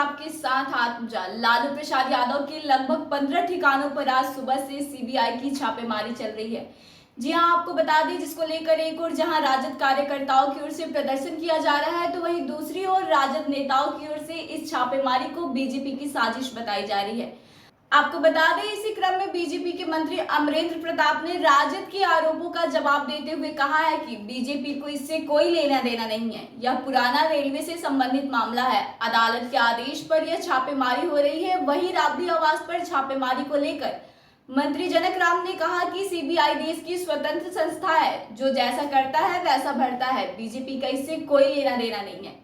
आपके साथ आत्मजा। लालू प्रसाद यादव के लगभग 15 ठिकानों पर आज सुबह से सीबीआई की छापेमारी चल रही है। जी हां, आपको बता दें, जिसको लेकर एक और जहां राजद कार्यकर्ताओं की ओर से प्रदर्शन किया जा रहा है, तो वहीं दूसरी ओर राजद नेताओं की ओर से इस छापेमारी को बीजेपी की साजिश बताई जा रही है। आपको बता दें, इसी क्रम में बीजेपी के मंत्री अमरेंद्र प्रताप ने राजद के आरोपों का जवाब देते हुए कहा है कि बीजेपी को इससे कोई लेना देना नहीं है। यह पुराना रेलवे से संबंधित मामला है। अदालत के आदेश पर यह छापेमारी हो रही है। वहीं राबड़ी आवास पर छापेमारी को लेकर मंत्री जनक राम ने कहा कि सीबीआई देश की स्वतंत्र संस्था है, जो जैसा करता है वैसा भरता है। बीजेपी का इससे कोई लेना देना नहीं है।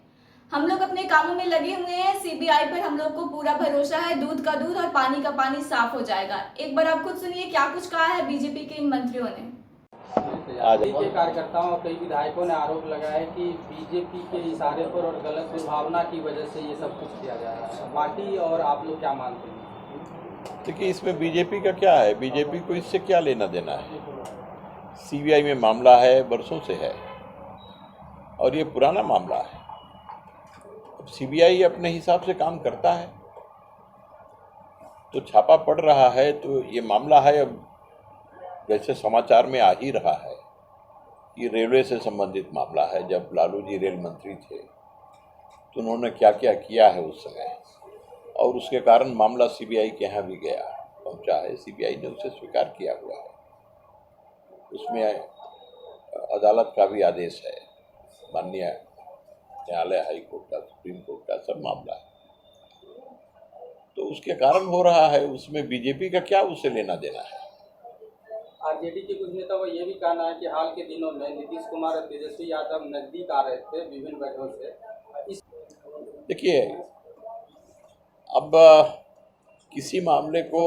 हम लोग अपने कामों में लगे हुए हैं। सीबीआई पर हम लोग को पूरा भरोसा है। दूध का दूध और पानी का पानी साफ हो जाएगा। एक बार आप खुद सुनिए क्या कुछ कहा है बीजेपी के इन मंत्रियों ने। के कार्यकर्ताओं और कई विधायकों ने आरोप लगाया है कि बीजेपी के इशारे पर और गलत दुर्भावना की वजह से ये सब कुछ किया जा रहा है। पार्टी और आप लोग क्या मानते हैं? देखिए, इसमें बीजेपी का क्या है? बीजेपी को इससे क्या लेना देना है? सीबीआई में मामला है, बरसों से है, और ये पुराना मामला है। सीबीआई अपने हिसाब से काम करता है, तो छापा पड़ रहा है, तो ये मामला है। अब वैसे समाचार में आ ही रहा है, ये रेलवे से संबंधित मामला है। जब लालू जी रेल मंत्री थे तो उन्होंने क्या क्या किया है उस समय, और उसके कारण मामला सीबीआई के यहाँ भी गया पहुँचा है। सीबीआई ने उसे स्वीकार किया हुआ है। उसमें अदालत का भी आदेश है, माननीय न्यायालय, हाई कोर्ट का, सुप्रीम कोर्ट का सब मामला है, तो उसके कारण हो रहा है। उसमें बीजेपी का क्या उससे लेना देना है? आरजेडी के कुछ नेता वो ये भी कहना है कि हाल के दिनों में नीतीश कुमार और तेजस्वी यादव नजदीक आ रहे थे विभिन्न वजहों से। देखिए, अब किसी मामले को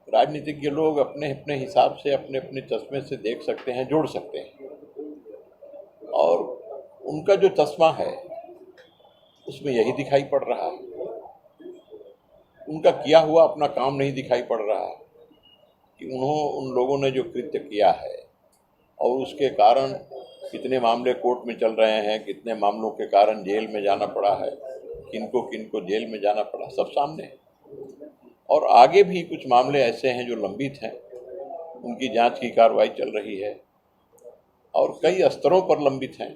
राजनीतिज्ञ लोग अपने अपने हिसाब से, अपने अपने चश्मे से देख सकते हैं, जोड़ सकते हैं, और उनका जो चश्मा है उसमें यही दिखाई पड़ रहा है। उनका किया हुआ अपना काम नहीं दिखाई पड़ रहा कि उन लोगों ने जो कृत्य किया है, और उसके कारण कितने मामले कोर्ट में चल रहे हैं, कितने मामलों के कारण जेल में जाना पड़ा है, किनको जेल में जाना पड़ा, सब सामने है। और आगे भी कुछ मामले ऐसे हैं जो लंबित हैं, उनकी जांच की कार्रवाई चल रही है, और कई स्तरों पर लंबित हैं।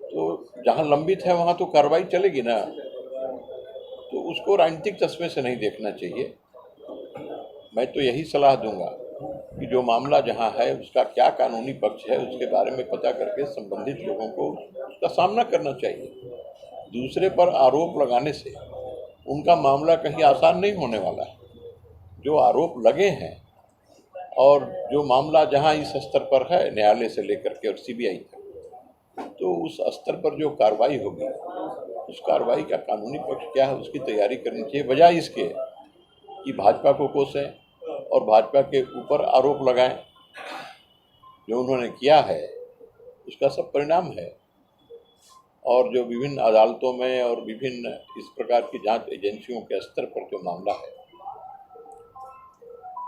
तो जहाँ लंबित है वहाँ तो कार्रवाई चलेगी ना, तो उसको राजनीतिक चश्मे से नहीं देखना चाहिए। मैं तो यही सलाह दूंगा कि जो मामला जहाँ है उसका क्या कानूनी पक्ष है, उसके बारे में पता करके संबंधित लोगों को उसका सामना करना चाहिए। दूसरे पर आरोप लगाने से उनका मामला कहीं आसान नहीं होने वाला है। जो आरोप लगे हैं और जो मामला जहाँ इस स्तर पर है, न्यायालय से लेकर के और सीबीआई तक, तो उस स्तर पर जो कार्रवाई होगी, उस कार्रवाई का कानूनी पक्ष क्या है उसकी तैयारी करनी चाहिए, बजाय इसके कि भाजपा को कोसें और भाजपा के ऊपर आरोप लगाएं। जो उन्होंने किया है उसका सब परिणाम है, और जो विभिन्न अदालतों में और विभिन्न इस प्रकार की जांच एजेंसियों के स्तर पर जो मामला है,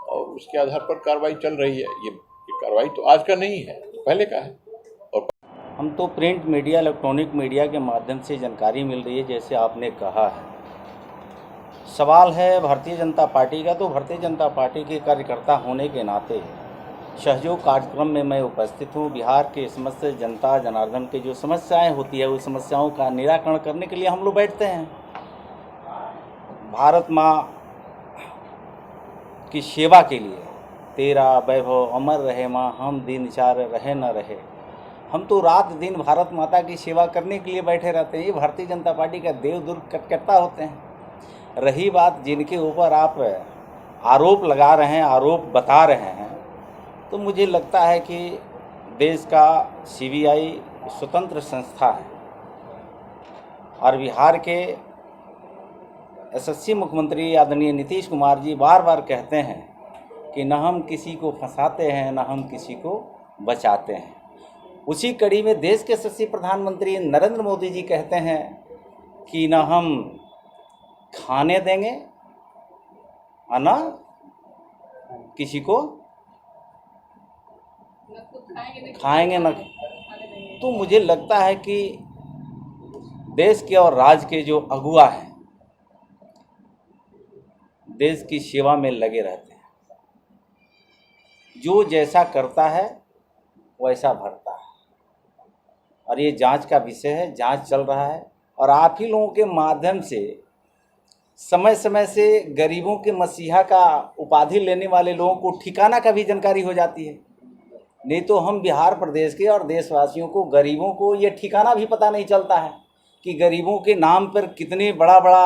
और उसके आधार पर कार्रवाई चल रही है। ये कार्रवाई तो आज का नहीं है, पहले का है। हम तो प्रिंट मीडिया, इलेक्ट्रॉनिक मीडिया के माध्यम से जानकारी मिल रही है, जैसे आपने कहा है। सवाल है भारतीय जनता पार्टी का, तो भारतीय जनता पार्टी के कार्यकर्ता होने के नाते सहयोग कार्यक्रम में मैं उपस्थित हूँ। बिहार के समस्त जनता जनार्दन के जो समस्याएं होती है, उस समस्याओं का निराकरण करने के लिए हम लोग बैठते हैं। भारत माँ की सेवा के लिए तेरा वैभव अमर रहे माँ, हम दिन चार रहे न रहे। हम तो रात दिन भारत माता की सेवा करने के लिए बैठे रहते हैं। ये भारतीय जनता पार्टी का देवदुर्ग कटकट्टा होते हैं। रही बात जिनके ऊपर आप आरोप लगा रहे हैं, आरोप बता रहे हैं, तो मुझे लगता है कि देश का सीबीआई स्वतंत्र संस्था है, और बिहार के यशस्वी मुख्यमंत्री आदरणीय नीतीश कुमार जी बार बार कहते हैं कि न हम किसी को फंसाते हैं, न हम किसी को बचाते हैं। उसी कड़ी में देश के यशस्वी प्रधानमंत्री नरेंद्र मोदी जी कहते हैं कि न हम खाने देंगे और न किसी को खाएंगे न। तो मुझे लगता है कि देश के और राज्य के जो अगुआ हैं, देश की सेवा में लगे रहते हैं। जो जैसा करता है वैसा भरता है, और ये जांच का विषय है, जांच चल रहा है। और आप ही लोगों के माध्यम से समय समय से गरीबों के मसीहा का उपाधि लेने वाले लोगों को ठिकाना का भी जानकारी हो जाती है। नहीं तो हम बिहार प्रदेश के और देशवासियों को, गरीबों को ये ठिकाना भी पता नहीं चलता है कि गरीबों के नाम पर कितने बड़ा बड़ा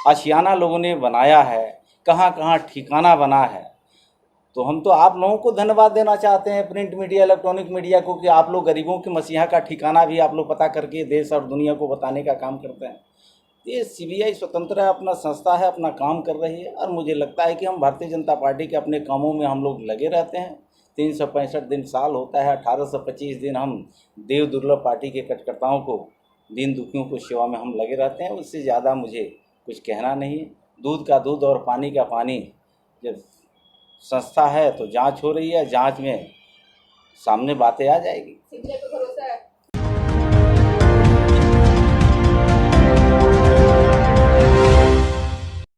आशियाना लोगों ने बनाया है, कहाँ कहाँ ठिकाना बना है। तो हम तो आप लोगों को धन्यवाद देना चाहते हैं, प्रिंट मीडिया, इलेक्ट्रॉनिक मीडिया को, कि आप लोग गरीबों के मसीहा का ठिकाना भी आप लोग पता करके देश और दुनिया को बताने का काम करते हैं। ये सीबीआई स्वतंत्र है, अपना संस्था है, अपना काम कर रही है। और मुझे लगता है कि हम भारतीय जनता पार्टी के अपने कामों में हम लोग लगे रहते हैं। 365 दिन साल होता है, 1825 दिन हम देव दुर्लभ पार्टी के कार्यकर्ताओं को, दीन दुखियों को सेवा में हम लगे रहते हैं। उससे ज़्यादा मुझे कुछ कहना नहीं है। दूध का दूध और पानी का पानी, जब संस्था है तो जांच हो रही है, जांच में सामने बातें आ जाएगी। सीबीआई पे भरोसा